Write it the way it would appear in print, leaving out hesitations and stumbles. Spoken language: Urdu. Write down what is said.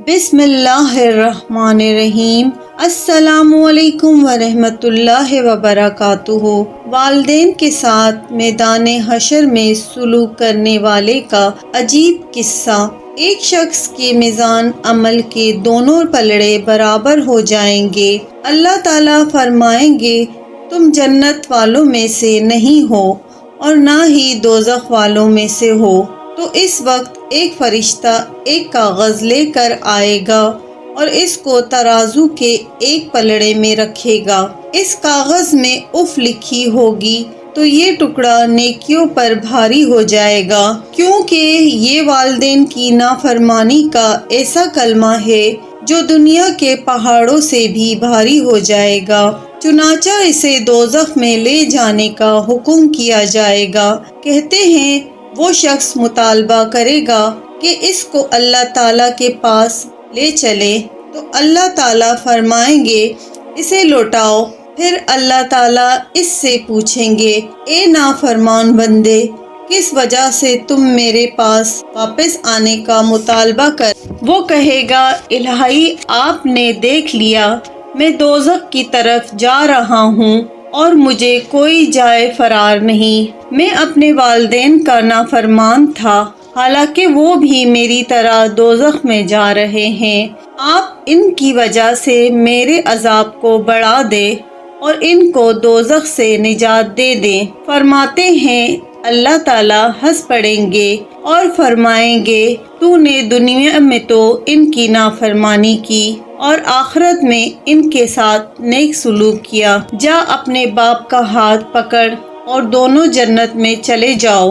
بسم اللہ الرحمن الرحیم۔ السلام علیکم ورحمۃ اللہ وبرکاتہ۔ والدین کے ساتھ میدان حشر میں سلوک کرنے والے کا عجیب قصہ۔ ایک شخص کے میزان عمل کے دونوں پلڑے برابر ہو جائیں گے۔ اللہ تعالیٰ فرمائیں گے تم جنت والوں میں سے نہیں ہو اور نہ ہی دوزخ والوں میں سے ہو۔ تو اس وقت ایک فرشتہ ایک کاغذ لے کر آئے گا اور اس کو ترازو کے ایک پلڑے میں رکھے گا۔ اس کاغذ میں اف لکھی ہوگی تو یہ ٹکڑا نیکیوں پر بھاری ہو جائے گا، کیونکہ یہ والدین کی نافرمانی کا ایسا کلمہ ہے جو دنیا کے پہاڑوں سے بھی بھاری ہو جائے گا۔ چنانچہ اسے دوزخ میں لے جانے کا حکم کیا جائے گا۔ کہتے ہیں وہ شخص مطالبہ کرے گا کہ اس کو اللہ تعالیٰ کے پاس لے چلے تو اللہ تعالیٰ فرمائیں گے اسے لوٹاؤ۔ پھر اللہ تعالیٰ اس سے پوچھیں گے اے نافرمان بندے، کس وجہ سے تم میرے پاس واپس آنے کا مطالبہ کر؟ وہ کہے گا الہی آپ نے دیکھ لیا میں دوزخ کی طرف جا رہا ہوں اور مجھے کوئی جائے فرار نہیں۔ میں اپنے والدین کا نافرمان تھا، حالانکہ وہ بھی میری طرح دوزخ میں جا رہے ہیں۔ آپ ان کی وجہ سے میرے عذاب کو بڑھا دیں اور ان کو دوزخ سے نجات دے دیں۔ فرماتے ہیں اللہ تعالیٰ ہنس پڑیں گے اور فرمائیں گے تو نے دنیا میں تو ان کی نافرمانی کی اور آخرت میں ان کے ساتھ نیک سلوک کیا۔ جا اپنے باپ کا ہاتھ پکڑ اور دونوں جنت میں چلے جاؤ۔